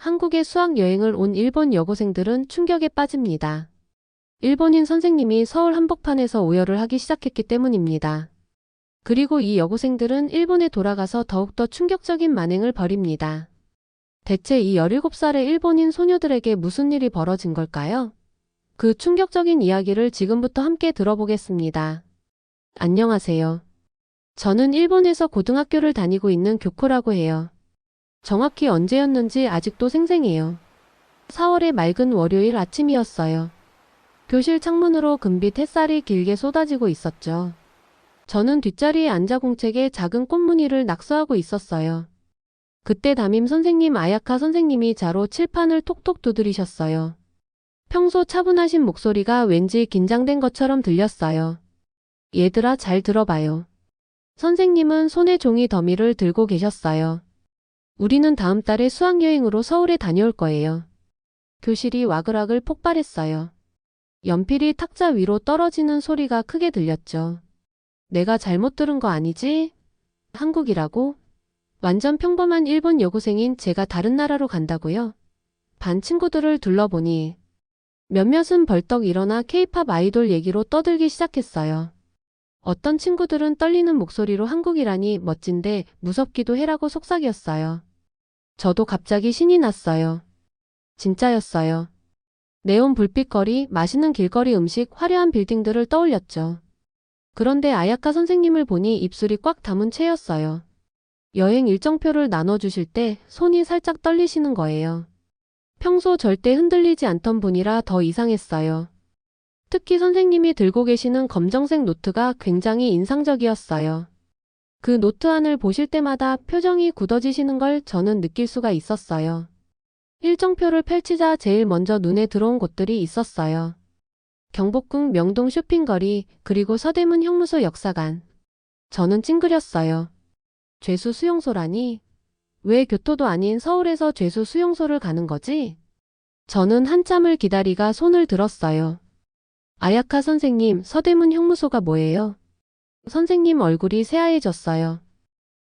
한국에 수학여행을 온 일본 여고생들은 충격에 빠집니다. 일본인 선생님이 서울 한복판에서 오열을 하기 시작했기 때문입니다. 그리고 이 여고생들은 일본에 돌아가서 더욱더 충격적인 만행을 벌입니다. 대체 이 17살의 일본인 소녀들에게 무슨 일이 벌어진 걸까요? 그 충격적인 이야기를 지금부터 함께 들어보겠습니다. 안녕하세요. 저는 일본에서 고등학교를 다니고 있는 교코라고 해요. 정확히 언제였는지 아직도 생생해요. 4월의 맑은 월요일 아침이었어요. 교실 창문으로 금빛 햇살이 길게 쏟아지고 있었죠. 저는 뒷자리에 앉아 공책에 작은 꽃무늬를 낙서하고 있었어요. 그때 담임 선생님 아야카 선생님이 자로 칠판을 톡톡 두드리셨어요. 평소 차분하신 목소리가 왠지 긴장된 것처럼 들렸어요. 얘들아, 잘 들어봐요. 선생님은 손에 종이 더미를 들고 계셨어요. 우리는 다음 달에 수학여행으로 서울에 다녀올 거예요. 교실이 와글와글 폭발했어요. 연필이 탁자 위로 떨어지는 소리가 크게 들렸죠. 내가 잘못 들은 거 아니지? 한국이라고? 완전 평범한 일본 여고생인 제가 다른 나라로 간다고요? 반 친구들을 둘러보니 몇몇은 벌떡 일어나 케이팝 아이돌 얘기로 떠들기 시작했어요. 어떤 친구들은 떨리는 목소리로 한국이라니 멋진데 무섭기도 해라고 속삭였어요. 저도 갑자기 신이 났어요. 진짜였어요. 네온 불빛거리, 맛있는 길거리 음식, 화려한 빌딩들을 떠올렸죠. 그런데 아야카 선생님을 보니 입술이 꽉 다문 채였어요. 여행 일정표를 나눠주실 때 손이 살짝 떨리시는 거예요. 평소 절대 흔들리지 않던 분이라 더 이상했어요. 특히 선생님이 들고 계시는 검정색 노트가 굉장히 인상적이었어요. 그 노트 안을 보실 때마다 표정이 굳어지시는 걸 저는 느낄 수가 있었어요. 일정표를 펼치자 제일 먼저 눈에 들어온 곳들이 있었어요. 경복궁 명동 쇼핑거리, 그리고 서대문 형무소 역사관. 저는 찡그렸어요. 죄수 수용소라니? 왜 교토도 아닌 서울에서 죄수 수용소를 가는 거지? 저는 한참을 기다리가 손을 들었어요. 아야카 선생님, 서대문 형무소가 뭐예요? 선생님 얼굴이 새하얘졌어요.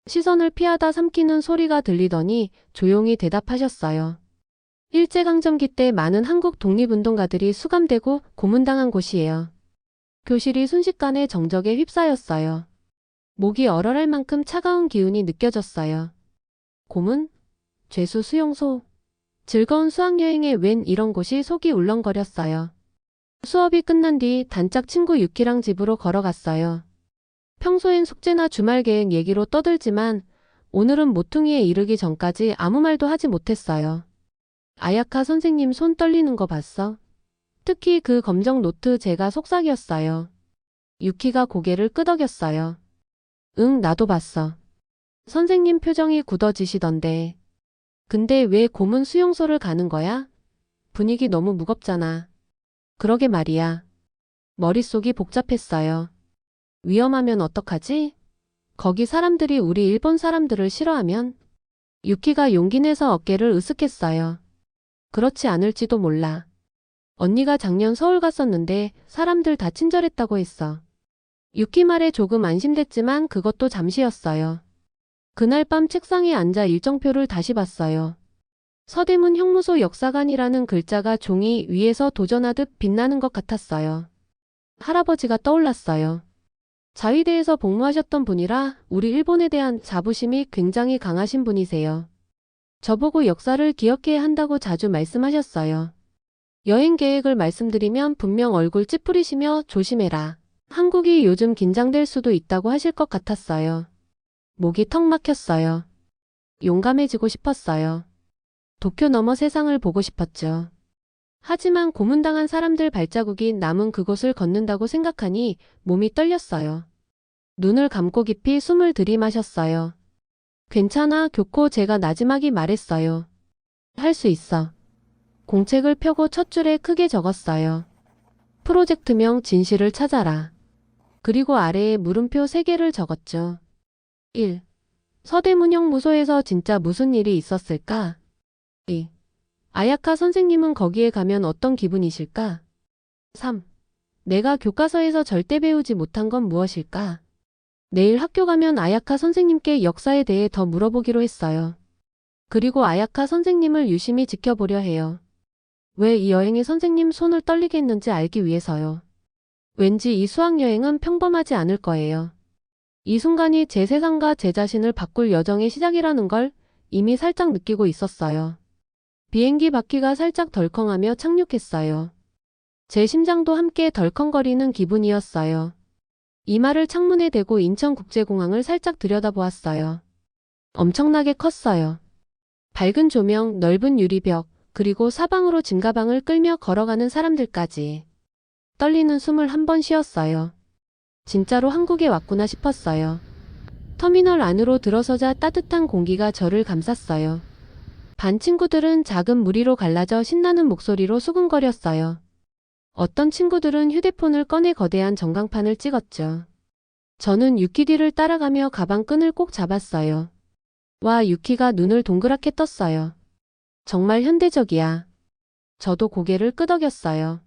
시선을 피하다 삼키는 소리가 들리더니 조용히 대답하셨어요. 일제강점기 때 많은 한국 독립운동가들이 수감되고 고문당한 곳이에요. 교실이 순식간에 정적에 휩싸였어요. 목이 얼얼할 만큼 차가운 기운이 느껴졌어요. 고문? 죄수 수용소? 즐거운 수학여행에 웬 이런 곳이 속이 울렁거렸어요. 수업이 끝난 뒤 단짝 친구 유키랑 집으로 걸어갔어요. 평소엔 숙제나 주말 계획 얘기로 떠들지만 오늘은 모퉁이에 이르기 전까지 아무 말도 하지 못했어요. 아야카 선생님 손 떨리는 거 봤어? 특히 그 검정 노트 제가 속삭였어요. 유키가 고개를 끄덕였어요. 응, 나도 봤어. 선생님 표정이 굳어지시던데. 근데 왜 고문 수용소를 가는 거야? 분위기 너무 무겁잖아. 그러게 말이야. 머릿속이 복잡했어요. 위험하면 어떡하지? 거기 사람들이 우리 일본 사람들을 싫어하면? 유키가 용기 내서 어깨를 으쓱했어요. 그렇지 않을지도 몰라. 언니가 작년 서울 갔었는데 사람들 다 친절했다고 했어. 유키 말에 조금 안심됐지만 그것도 잠시였어요. 그날 밤 책상에 앉아 일정표를 다시 봤어요. 서대문 형무소 역사관이라는 글자가 종이 위에서 도전하듯 빛나는 것 같았어요. 할아버지가 떠올랐어요. 자위대에서 복무하셨던 분이라 우리 일본에 대한 자부심이 굉장히 강하신 분이세요. 저보고 역사를 기억해야 한다고 자주 말씀하셨어요. 여행 계획을 말씀드리면 분명 얼굴 찌푸리시며 조심해라. 한국이 요즘 긴장될 수도 있다고 하실 것 같았어요. 목이 턱 막혔어요. 용감해지고 싶었어요. 도쿄 너머 세상을 보고 싶었죠. 하지만 고문당한 사람들 발자국이 남은 그곳을 걷는다고 생각하니 몸이 떨렸어요. 눈을 감고 깊이 숨을 들이마셨어요. 괜찮아, 교코, 제가 나지막이 말했어요. 할 수 있어. 공책을 펴고 첫 줄에 크게 적었어요. 프로젝트명 진실을 찾아라. 그리고 아래에 물음표 3개를 적었죠. 1. 서대문형 무소에서 진짜 무슨 일이 있었을까? 2. 아야카 선생님은 거기에 가면 어떤 기분이실까? 3. 내가 교과서에서 절대 배우지 못한 건 무엇일까? 내일 학교 가면 아야카 선생님께 역사에 대해 더 물어보기로 했어요. 그리고 아야카 선생님을 유심히 지켜보려 해요. 왜 이 여행이 선생님 손을 떨리게 했는지 알기 위해서요. 왠지 이 수학여행은 평범하지 않을 거예요. 이 순간이 제 세상과 제 자신을 바꿀 여정의 시작이라는 걸 이미 살짝 느끼고 있었어요. 비행기 바퀴가 살짝 덜컹하며 착륙했어요. 제 심장도 함께 덜컹거리는 기분이었어요. 이마를 창문에 대고 인천국제공항을 살짝 들여다보았어요. 엄청나게 컸어요. 밝은 조명, 넓은 유리벽, 그리고 사방으로 짐가방을 끌며 걸어가는 사람들까지. 떨리는 숨을 한 번 쉬었어요. 진짜로 한국에 왔구나 싶었어요. 터미널 안으로 들어서자 따뜻한 공기가 저를 감쌌어요. 반 친구들은 작은 무리로 갈라져 신나는 목소리로 수근거렸어요. 어떤 친구들은 휴대폰을 꺼내 거대한 전광판을 찍었죠. 저는 유키 뒤를 따라가며 가방 끈을 꼭 잡았어요. 와, 유키가 눈을 동그랗게 떴어요. 정말 현대적이야. 저도 고개를 끄덕였어요.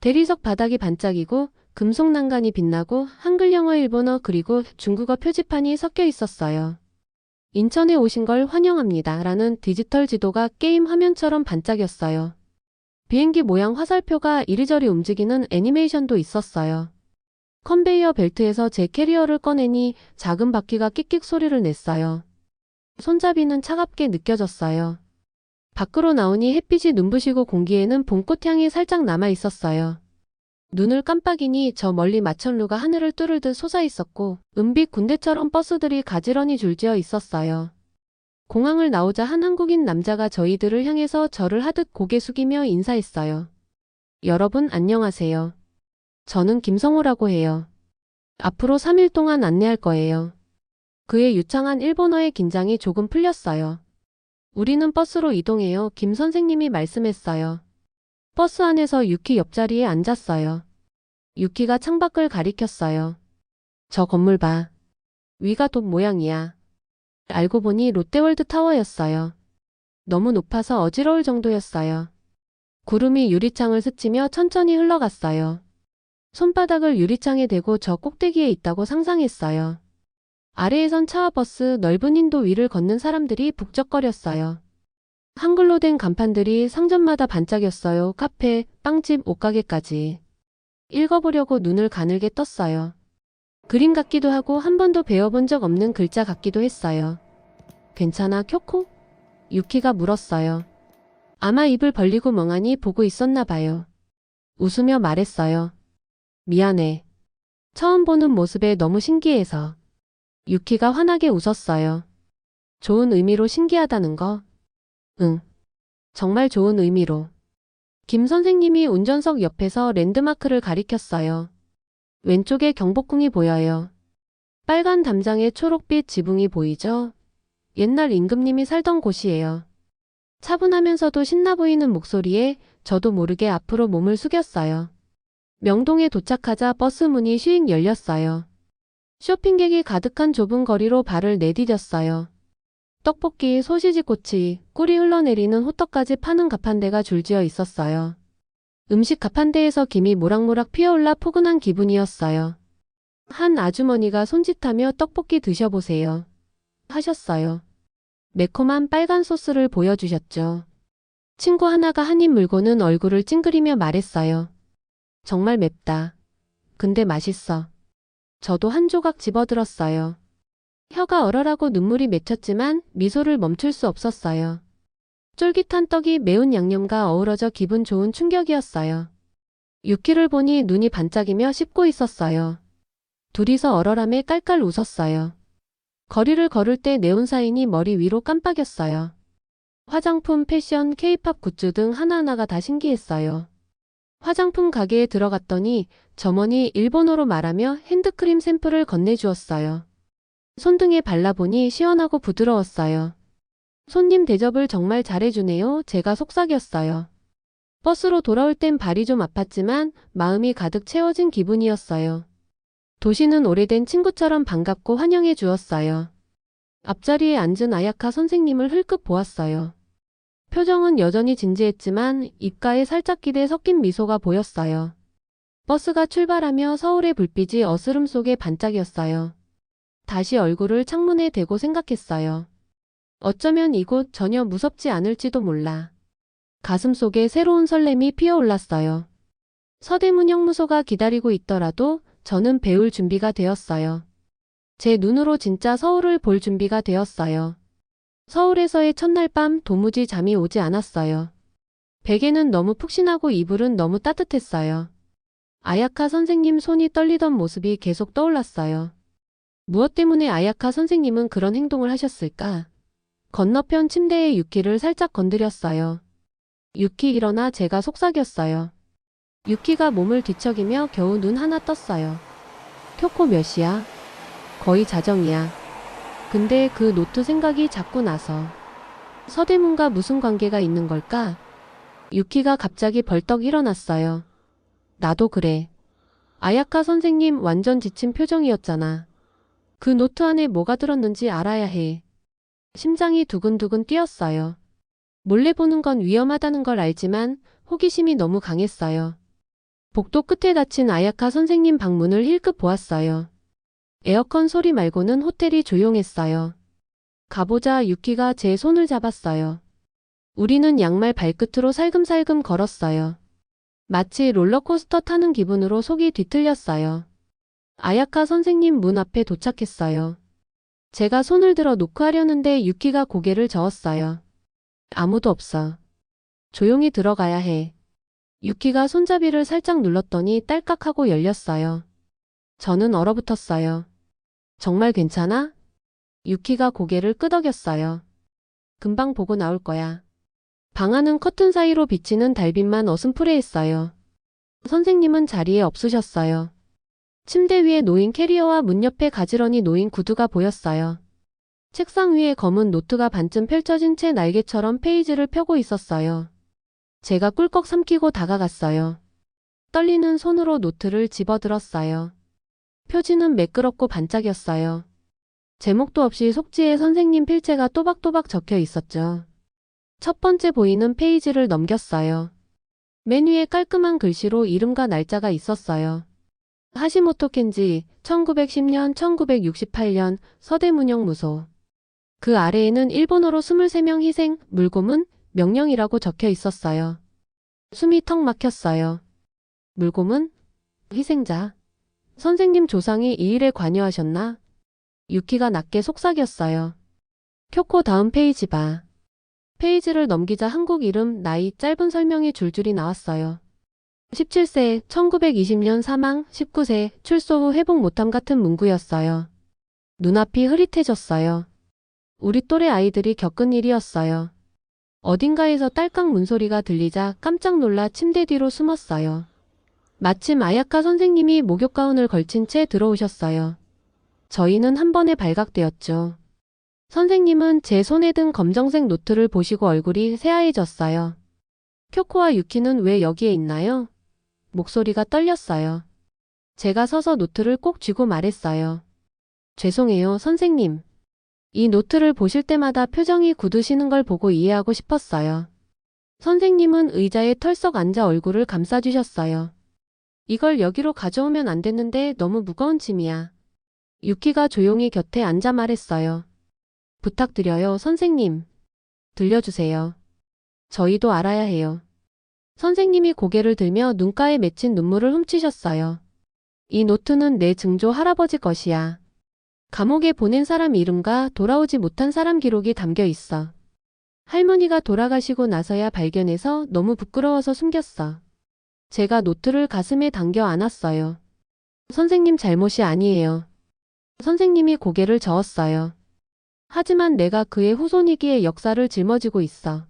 대리석 바닥이 반짝이고 금속 난간이 빛나고 한글, 영어, 일본어 그리고 중국어 표지판이 섞여 있었어요. 인천에 오신 걸 환영합니다 라는 디지털 지도가 게임 화면처럼 반짝였어요. 비행기 모양 화살표가 이리저리 움직이는 애니메이션도 있었어요. 컨베이어 벨트에서 제 캐리어를 꺼내니 작은 바퀴가 끽끽 소리를 냈어요. 손잡이는 차갑게 느껴졌어요. 밖으로 나오니 햇빛이 눈부시고 공기에는 봄꽃향이 살짝 남아 있었어요. 눈을 깜빡이니 저 멀리 마천루가 하늘을 뚫을 듯 솟아 있었고 은빛 군대처럼 버스들이 가지런히 줄지어 있었어요. 공항을 나오자 한 한국인 남자가 저희들을 향해서 절을 하듯 고개 숙이며 인사했어요. 여러분 안녕하세요. 저는 김성호라고 해요. 앞으로 3일 동안 안내할 거예요. 그의 유창한 일본어의 긴장이 조금 풀렸어요. 우리는 버스로 이동해요. 김 선생님이 말씀했어요. 버스 안에서 유키 옆자리에 앉았어요. 유키가 창밖을 가리켰어요. 저 건물 봐. 위가 돔 모양이야. 알고 보니 롯데월드 타워였어요. 너무 높아서 어지러울 정도였어요. 구름이 유리창을 스치며 천천히 흘러갔어요. 손바닥을 유리창에 대고 저 꼭대기에 있다고 상상했어요. 아래에선 차와 버스, 넓은 인도 위를 걷는 사람들이 북적거렸어요. 한글로 된 간판들이 상점마다 반짝였어요. 카페, 빵집, 옷가게까지. 읽어보려고 눈을 가늘게 떴어요. 그림 같기도 하고 한 번도 배워본 적 없는 글자 같기도 했어요. 괜찮아, 쿄코? 유키가 물었어요. 아마 입을 벌리고 멍하니 보고 있었나 봐요. 웃으며 말했어요. 미안해. 처음 보는 모습에 너무 신기해서. 유키가 환하게 웃었어요. 좋은 의미로 신기하다는 거? 응. 정말 좋은 의미로. 김 선생님이 운전석 옆에서 랜드마크를 가리켰어요. 왼쪽에 경복궁이 보여요. 빨간 담장에 초록빛 지붕이 보이죠? 옛날 임금님이 살던 곳이에요. 차분하면서도 신나 보이는 목소리에 저도 모르게 앞으로 몸을 숙였어요. 명동에 도착하자 버스 문이 휘익 열렸어요. 쇼핑객이 가득한 좁은 거리로 발을 내디뎠어요. 떡볶이, 소시지꼬치, 꿀이 흘러내리는 호떡까지 파는 가판대가 줄지어 있었어요. 음식 가판대에서 김이 모락모락 피어올라 포근한 기분이었어요. 한 아주머니가 손짓하며 떡볶이 드셔보세요. 하셨어요. 매콤한 빨간 소스를 보여주셨죠. 친구 하나가 한 입 물고는 얼굴을 찡그리며 말했어요. 정말 맵다. 근데 맛있어. 저도 한 조각 집어들었어요. 혀가 얼얼하고 눈물이 맺혔지만 미소를 멈출 수 없었어요. 쫄깃한 떡이 매운 양념과 어우러져 기분 좋은 충격이었어요. 유키를 보니 눈이 반짝이며 씹고 있었어요. 둘이서 얼얼함에 깔깔 웃었어요. 거리를 걸을 때 네온사인이 머리 위로 깜빡였어요. 화장품, 패션, 케이팝 굿즈 등 하나하나가 다 신기했어요. 화장품 가게에 들어갔더니 점원이 일본어로 말하며 핸드크림 샘플을 건네주었어요. 손등에 발라보니 시원하고 부드러웠어요. 손님 대접을 정말 잘해주네요. 제가 속삭였어요. 버스로 돌아올 땐 발이 좀 아팠지만 마음이 가득 채워진 기분이었어요. 도시는 오래된 친구처럼 반갑고 환영해 주었어요. 앞자리에 앉은 아야카 선생님을 흘끗 보았어요. 표정은 여전히 진지했지만 입가에 살짝 기대 섞인 미소가 보였어요. 버스가 출발하며 서울의 불빛이 어스름 속에 반짝였어요. 다시 얼굴을 창문에 대고 생각했어요. 어쩌면 이곳 전혀 무섭지 않을지도 몰라. 가슴속에 새로운 설렘이 피어올랐어요. 서대문 형무소가 기다리고 있더라도 저는 배울 준비가 되었어요. 제 눈으로 진짜 서울을 볼 준비가 되었어요. 서울에서의 첫날 밤 도무지 잠이 오지 않았어요. 베개는 너무 푹신하고 이불은 너무 따뜻했어요. 아야카 선생님 손이 떨리던 모습이 계속 떠올랐어요. 무엇 때문에 아야카 선생님은 그런 행동을 하셨을까? 건너편 침대에 유키를 살짝 건드렸어요. 유키 일어나 제가 속삭였어요. 유키가 몸을 뒤척이며 겨우 눈 하나 떴어요. 쿄코 몇이야? 거의 자정이야. 근데 그 노트 생각이 자꾸 나서. 서대문과 무슨 관계가 있는 걸까? 유키가 갑자기 벌떡 일어났어요. 나도 그래. 아야카 선생님 완전 지친 표정이었잖아. 그 노트 안에 뭐가 들었는지 알아야 해. 심장이 두근두근 뛰었어요. 몰래 보는 건 위험하다는 걸 알지만 호기심이 너무 강했어요. 복도 끝에 닫힌 아야카 선생님 방문을 힐끗 보았어요. 에어컨 소리 말고는 호텔이 조용했어요. 가보자. 유키가 제 손을 잡았어요. 우리는 양말 발끝으로 살금살금 걸었어요. 마치 롤러코스터 타는 기분으로 속이 뒤틀렸어요. 아야카 선생님 문 앞에 도착했어요. 제가 손을 들어 노크하려는데 유키가 고개를 저었어요. 아무도 없어. 조용히 들어가야 해. 유키가 손잡이를 살짝 눌렀더니 딸깍하고 열렸어요. 저는 얼어붙었어요. 정말 괜찮아? 유키가 고개를 끄덕였어요. 금방 보고 나올 거야. 방 안은 커튼 사이로 비치는 달빛만 어슴푸레했어요. 선생님은 자리에 없으셨어요. 침대 위에 놓인 캐리어와 문 옆에 가지런히 놓인 구두가 보였어요. 책상 위에 검은 노트가 반쯤 펼쳐진 채 날개처럼 페이지를 펴고 있었어요. 제가 꿀꺽 삼키고 다가갔어요. 떨리는 손으로 노트를 집어들었어요. 표지는 매끄럽고 반짝였어요. 제목도 없이 속지에 선생님 필체가 또박또박 적혀 있었죠. 첫 번째 보이는 페이지를 넘겼어요. 맨 위에 깔끔한 글씨로 이름과 날짜가 있었어요. 하시모토 켄지 1910년 1968년 서대문형무소. 그 아래에는 일본어로 23명 희생, 물고문, 명령이라고 적혀 있었어요. 숨이 턱 막혔어요. 물고문? 희생자. 선생님 조상이 이 일에 관여하셨나? 유키가 낮게 속삭였어요. 쿄코 다음 페이지 봐. 페이지를 넘기자 한국 이름, 나이, 짧은 설명이 줄줄이 나왔어요. 17세, 1920년 사망, 19세, 출소 후 회복 못함 같은 문구였어요. 눈앞이 흐릿해졌어요. 우리 또래 아이들이 겪은 일이었어요. 어딘가에서 딸깍 문소리가 들리자 깜짝 놀라 침대 뒤로 숨었어요. 마침 아야카 선생님이 목욕 가운을 걸친 채 들어오셨어요. 저희는 한 번에 발각되었죠. 선생님은 제 손에 든 검정색 노트를 보시고 얼굴이 새하얘졌어요. 쿄코와 유키는 왜 여기에 있나요? 목소리가 떨렸어요. 제가 서서 노트를 꼭 쥐고 말했어요. 죄송해요, 선생님. 이 노트를 보실 때마다 표정이 굳으시는 걸 보고 이해하고 싶었어요. 선생님은 의자에 털썩 앉아 얼굴을 감싸주셨어요. 이걸 여기로 가져오면 안 됐는데 너무 무거운 짐이야. 유키가 조용히 곁에 앉아 말했어요. 부탁드려요, 선생님. 들려주세요. 저희도 알아야 해요. 선생님이 고개를 들며 눈가에 맺힌 눈물을 훔치셨어요. 이 노트는 내 증조 할아버지 것이야. 감옥에 보낸 사람 이름과 돌아오지 못한 사람 기록이 담겨 있어. 할머니가 돌아가시고 나서야 발견해서 너무 부끄러워서 숨겼어. 제가 노트를 가슴에 당겨 안았어요. 선생님 잘못이 아니에요. 선생님이 고개를 저었어요. 하지만 내가 그의 후손이기에 역사를 짊어지고 있어.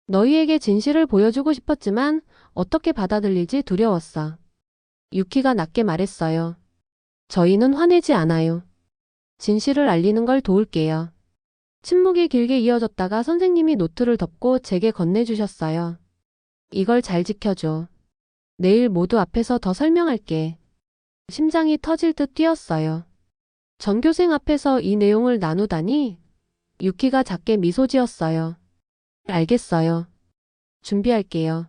너희에게 진실을 보여주고 싶었지만 어떻게 받아들일지 두려웠어. 유키가 낮게 말했어요. 저희는 화내지 않아요. 진실을 알리는 걸 도울게요. 침묵이 길게 이어졌다가 선생님이 노트를 덮고 제게 건네주셨어요. 이걸 잘 지켜줘. 내일 모두 앞에서 더 설명할게. 심장이 터질 듯 뛰었어요. 전교생 앞에서 이 내용을 나누다니? 유키가 작게 미소 지었어요. 알겠어요. 준비할게요.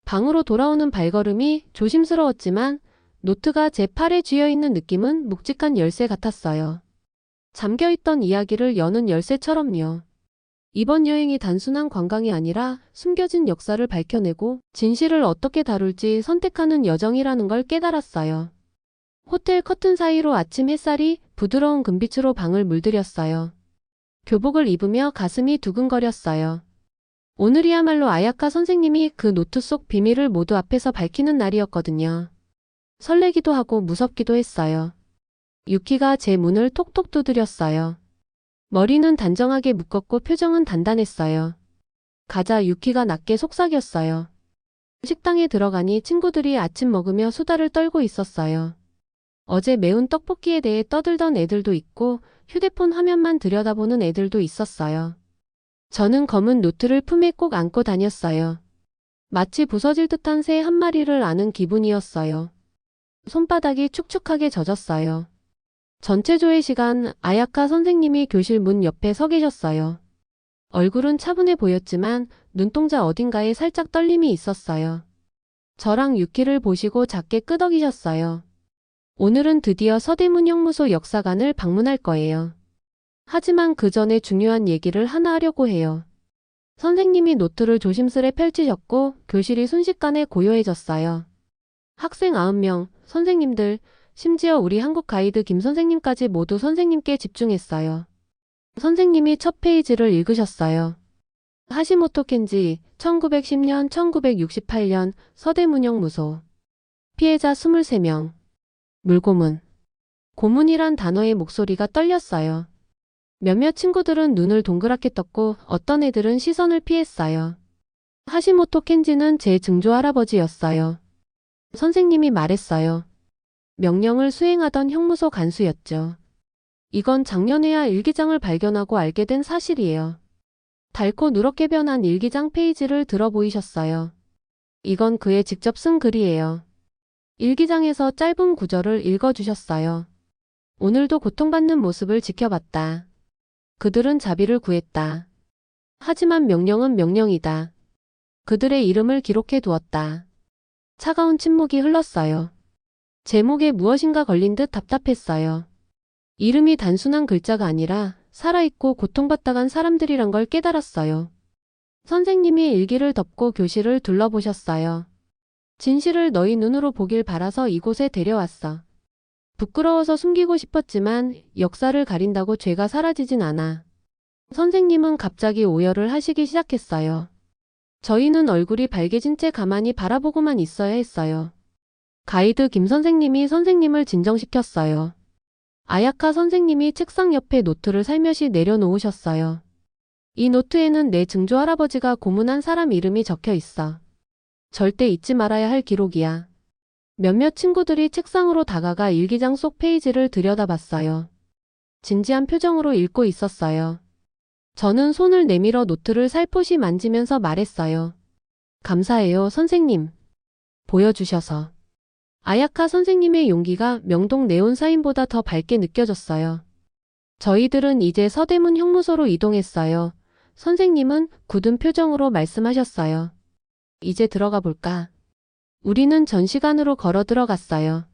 방으로 돌아오는 발걸음이 조심스러웠지만 노트가 제 팔에 쥐어있는 느낌은 묵직한 열쇠 같았어요. 잠겨있던 이야기를 여는 열쇠처럼요. 이번 여행이 단순한 관광이 아니라 숨겨진 역사를 밝혀내고 진실을 어떻게 다룰지 선택하는 여정이라는 걸 깨달았어요. 호텔 커튼 사이로 아침 햇살이 부드러운 금빛으로 방을 물들였어요. 교복을 입으며 가슴이 두근거렸어요. 오늘이야말로 아야카 선생님이 그 노트 속 비밀을 모두 앞에서 밝히는 날이었거든요. 설레기도 하고 무섭기도 했어요. 유키가 제 문을 톡톡 두드렸어요. 머리는 단정하게 묶었고 표정은 단단했어요. 가자 유키가 낮게 속삭였어요. 식당에 들어가니 친구들이 아침 먹으며 수다를 떨고 있었어요. 어제 매운 떡볶이에 대해 떠들던 애들도 있고 휴대폰 화면만 들여다보는 애들도 있었어요. 저는 검은 노트를 품에 꼭 안고 다녔어요. 마치 부서질 듯한 새 한 마리를 아는 기분이었어요. 손바닥이 축축하게 젖었어요. 전체 조회 시간 아야카 선생님이 교실 문 옆에 서 계셨어요. 얼굴은 차분해 보였지만 눈동자 어딘가에 살짝 떨림이 있었어요. 저랑 유키를 보시고 작게 끄덕이셨어요. 오늘은 드디어 서대문 형무소 역사관을 방문할 거예요. 하지만 그 전에 중요한 얘기를 하나 하려고 해요. 선생님이 노트를 조심스레 펼치셨고 교실이 순식간에 고요해졌어요. 학생 9명, 선생님들, 심지어 우리 한국 가이드 김 선생님까지 모두 선생님께 집중했어요. 선생님이 첫 페이지를 읽으셨어요. 하시모토 켄지, 1910년, 1968년 서대문형무소. 피해자 23명. 물고문. 고문이란 단어의 목소리가 떨렸어요. 몇몇 친구들은 눈을 동그랗게 떴고 어떤 애들은 시선을 피했어요. 하시모토 켄지는 제 증조 할아버지였어요. 선생님이 말했어요. 명령을 수행하던 형무소 간수였죠. 이건 작년에야 일기장을 발견하고 알게 된 사실이에요. 닳고 누렇게 변한 일기장 페이지를 들어 보이셨어요. 이건 그의 직접 쓴 글이에요. 일기장에서 짧은 구절을 읽어주셨어요. 오늘도 고통받는 모습을 지켜봤다. 그들은 자비를 구했다. 하지만 명령은 명령이다. 그들의 이름을 기록해 두었다. 차가운 침묵이 흘렀어요. 제목에 무엇인가 걸린 듯 답답했어요. 이름이 단순한 글자가 아니라 살아있고 고통받다 간 사람들이란 걸 깨달았어요. 선생님이 일기를 덮고 교실을 둘러보셨어요. 진실을 너희 눈으로 보길 바라서 이곳에 데려왔어. 부끄러워서 숨기고 싶었지만 역사를 가린다고 죄가 사라지진 않아. 선생님은 갑자기 오열을 하시기 시작했어요. 저희는 얼굴이 발개진 채 가만히 바라보고만 있어야 했어요. 가이드 김 선생님이 선생님을 진정시켰어요. 아야카 선생님이 책상 옆에 노트를 살며시 내려놓으셨어요. 이 노트에는 내 증조 할아버지가 고문한 사람 이름이 적혀 있어. 절대 잊지 말아야 할 기록이야. 몇몇 친구들이 책상으로 다가가 일기장 속 페이지를 들여다봤어요. 진지한 표정으로 읽고 있었어요. 저는 손을 내밀어 노트를 살포시 만지면서 말했어요. 감사해요, 선생님. 보여주셔서. 아야카 선생님의 용기가 명동 네온 사인보다 더 밝게 느껴졌어요. 저희들은 이제 서대문 형무소로 이동했어요. 선생님은 굳은 표정으로 말씀하셨어요. 이제 들어가 볼까? 우리는 전시관으로 걸어 들어갔어요.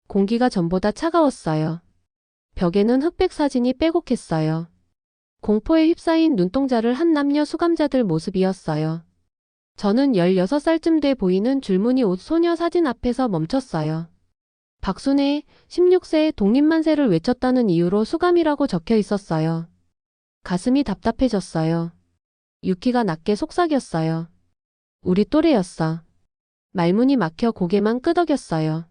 공기가 전보다 차가웠어요. 벽에는 흑백 사진이 빼곡했어요. 공포에 휩싸인 눈동자를 한 남녀 수감자들 모습이었어요. 저는 16살쯤 돼 보이는 줄무늬 옷 소녀 사진 앞에서 멈췄어요. 박순애, 16세 독립만세를 외쳤다는 이유로 수감이라고 적혀 있었어요. 가슴이 답답해졌어요. 유키가 낮게 속삭였어요. 우리 또래였어. 말문이 막혀 고개만 끄덕였어요.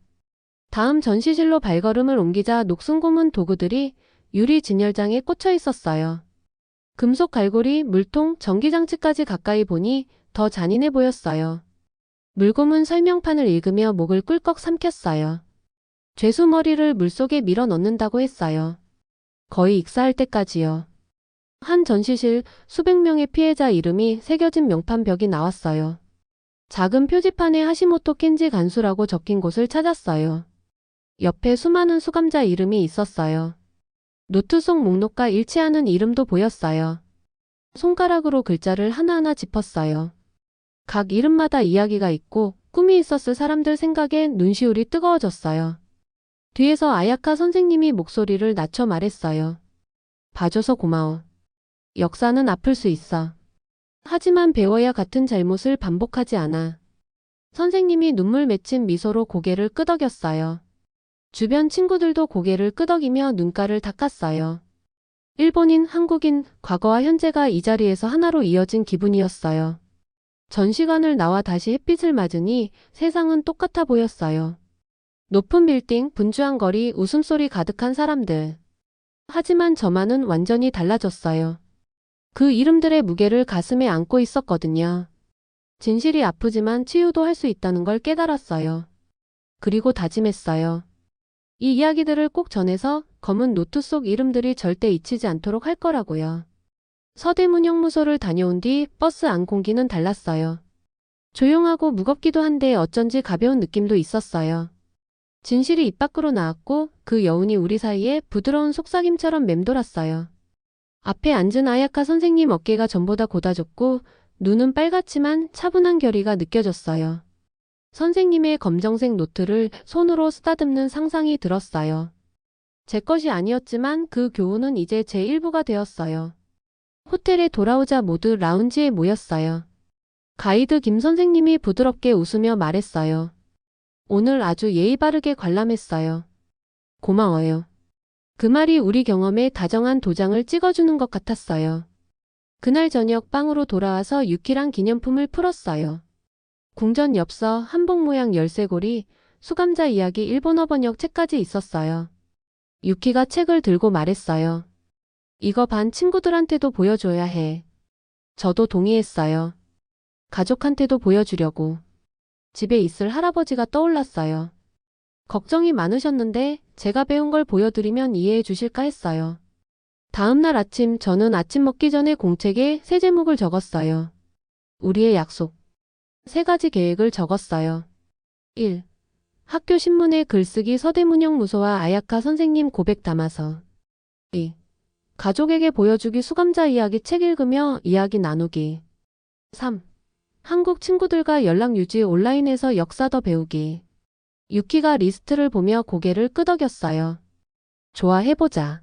다음 전시실로 발걸음을 옮기자 녹슨고문 도구들이 유리 진열장에 꽂혀 있었어요. 금속 갈고리, 물통, 전기장치까지 가까이 보니 더 잔인해 보였어요. 물고문 설명판을 읽으며 목을 꿀꺽 삼켰어요. 죄수 머리를 물속에 밀어 넣는다고 했어요. 거의 익사할 때까지요. 한 전시실 수백 명의 피해자 이름이 새겨진 명판 벽이 나왔어요. 작은 표지판에 하시모토 켄지 간수라고 적힌 곳을 찾았어요. 옆에 수많은 수감자 이름이 있었어요. 노트 속 목록과 일치하는 이름도 보였어요. 손가락으로 글자를 하나하나 짚었어요. 각 이름마다 이야기가 있고 꿈이 있었을 사람들 생각에 눈시울이 뜨거워졌어요. 뒤에서 아야카 선생님이 목소리를 낮춰 말했어요. 봐줘서 고마워. 역사는 아플 수 있어. 하지만 배워야 같은 잘못을 반복하지 않아. 선생님이 눈물 맺힌 미소로 고개를 끄덕였어요. 주변 친구들도 고개를 끄덕이며 눈가를 닦았어요. 일본인, 한국인, 과거와 현재가 이 자리에서 하나로 이어진 기분이었어요. 전시관을 나와 다시 햇빛을 맞으니 세상은 똑같아 보였어요. 높은 빌딩, 분주한 거리, 웃음소리 가득한 사람들. 하지만 저만은 완전히 달라졌어요. 그 이름들의 무게를 가슴에 안고 있었거든요. 진실이 아프지만 치유도 할 수 있다는 걸 깨달았어요. 그리고 다짐했어요. 이 이야기들을 꼭 전해서 검은 노트 속 이름들이 절대 잊히지 않도록 할 거라고요. 서대문 형무소를 다녀온 뒤 버스 안 공기는 달랐어요. 조용하고 무겁기도 한데 어쩐지 가벼운 느낌도 있었어요. 진실이 입 밖으로 나왔고 그 여운이 우리 사이에 부드러운 속삭임처럼 맴돌았어요. 앞에 앉은 아야카 선생님 어깨가 전보다 고다졌고 눈은 빨갛지만 차분한 결의가 느껴졌어요. 선생님의 검정색 노트를 손으로 쓰다듬는 상상이 들었어요. 제 것이 아니었지만 그 교훈은 이제 제 일부가 되었어요. 호텔에 돌아오자 모두 라운지에 모였어요. 가이드 김 선생님이 부드럽게 웃으며 말했어요. 오늘 아주 예의 바르게 관람했어요. 고마워요. 그 말이 우리 경험에 다정한 도장을 찍어주는 것 같았어요. 그날 저녁 방으로 돌아와서 유키랑 기념품을 풀었어요. 궁전 엽서, 한복 모양 열쇠고리, 수감자 이야기 일본어 번역 책까지 있었어요. 유키가 책을 들고 말했어요. 이거 반 친구들한테도 보여줘야 해. 저도 동의했어요. 가족한테도 보여주려고. 집에 있을 할아버지가 떠올랐어요. 걱정이 많으셨는데 제가 배운 걸 보여드리면 이해해 주실까 했어요. 다음 날 아침 저는 아침 먹기 전에 공책에 세 제목을 적었어요. 우리의 약속. 세 가지 계획을 적었어요. 1. 학교 신문에 글쓰기 서대문형 무소와 아야카 선생님 고백 담아서. 2. 가족에게 보여주기 수감자 이야기 책 읽으며 이야기 나누기. 3. 한국 친구들과 연락 유지 온라인에서 역사 더 배우기. 유키가 리스트를 보며 고개를 끄덕였어요. 좋아 해보자.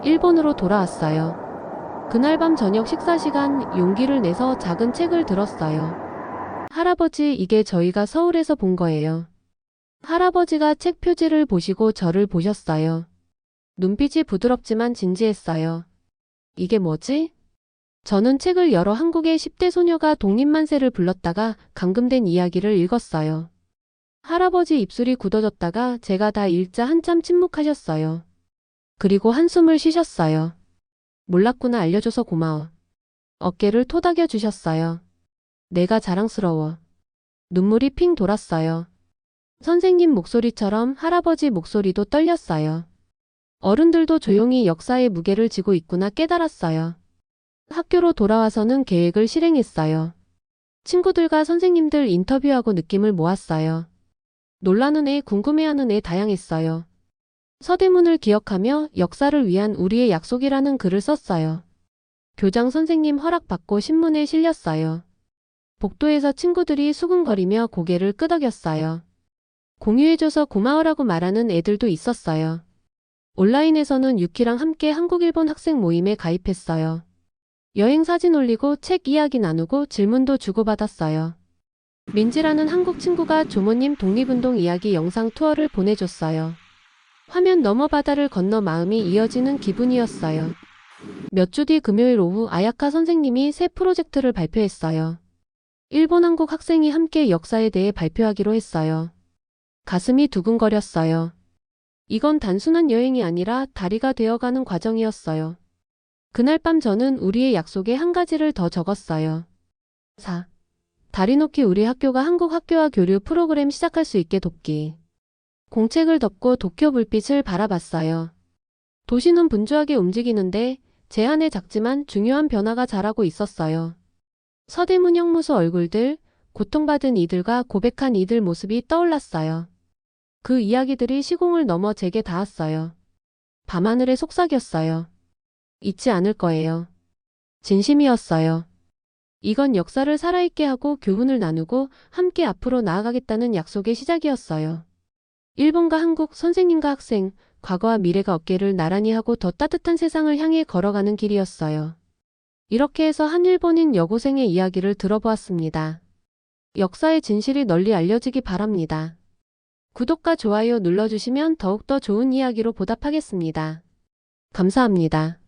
일본으로 돌아왔어요. 그날 밤 저녁 식사 시간 용기를 내서 작은 책을 들었어요. 할아버지 이게 저희가 서울에서 본 거예요. 할아버지가 책 표지를 보시고 저를 보셨어요. 눈빛이 부드럽지만 진지했어요. 이게 뭐지? 저는 책을 열어 한국의 10대 소녀가 독립만세를 불렀다가 감금된 이야기를 읽었어요. 할아버지 입술이 굳어졌다가 제가 다 읽자 한참 침묵하셨어요. 그리고 한숨을 쉬셨어요. 몰랐구나 알려줘서 고마워. 어깨를 토닥여 주셨어요. 내가 자랑스러워. 눈물이 핑 돌았어요. 선생님 목소리처럼 할아버지 목소리도 떨렸어요. 어른들도 조용히 역사의 무게를 지고 있구나 깨달았어요. 학교로 돌아와서는 계획을 실행했어요. 친구들과 선생님들 인터뷰하고 느낌을 모았어요. 놀라는 애, 궁금해하는 애 다양했어요. 서대문을 기억하며 역사를 위한 우리의 약속이라는 글을 썼어요. 교장 선생님 허락받고 신문에 실렸어요. 복도에서 친구들이 수근거리며 고개를 끄덕였어요. 공유해줘서 고마워라고 말하는 애들도 있었어요. 온라인에서는 유키랑 함께 한국-일본 학생 모임에 가입했어요. 여행 사진 올리고 책 이야기 나누고 질문도 주고받았어요. 민지라는 한국 친구가 조모님 독립운동 이야기 영상 투어를 보내줬어요. 화면 너머 바다를 건너 마음이 이어지는 기분이었어요. 몇 주 뒤 금요일 오후 아야카 선생님이 새 프로젝트를 발표했어요. 일본 한국 학생이 함께 역사에 대해 발표하기로 했어요. 가슴이 두근거렸어요. 이건 단순한 여행이 아니라 다리가 되어가는 과정이었어요. 그날 밤 저는 우리의 약속에 한 가지를 더 적었어요. 4. 다리 놓기 우리 학교가 한국 학교와 교류 프로그램 시작할 수 있게 돕기. 공책을 덮고 도쿄 불빛을 바라봤어요. 도시는 분주하게 움직이는데 제 안에 작지만 중요한 변화가 자라고 있었어요. 서대문 형무소 얼굴들, 고통받은 이들과 고백한 이들 모습이 떠올랐어요. 그 이야기들이 시공을 넘어 제게 닿았어요. 밤하늘에 속삭였어요. 잊지 않을 거예요. 진심이었어요. 이건 역사를 살아있게 하고 교훈을 나누고 함께 앞으로 나아가겠다는 약속의 시작이었어요. 일본과 한국, 선생님과 학생, 과거와 미래가 어깨를 나란히 하고 더 따뜻한 세상을 향해 걸어가는 길이었어요. 이렇게 해서 한 일본인 여고생의 이야기를 들어보았습니다. 역사의 진실이 널리 알려지기 바랍니다. 구독과 좋아요 눌러주시면 더욱더 좋은 이야기로 보답하겠습니다. 감사합니다.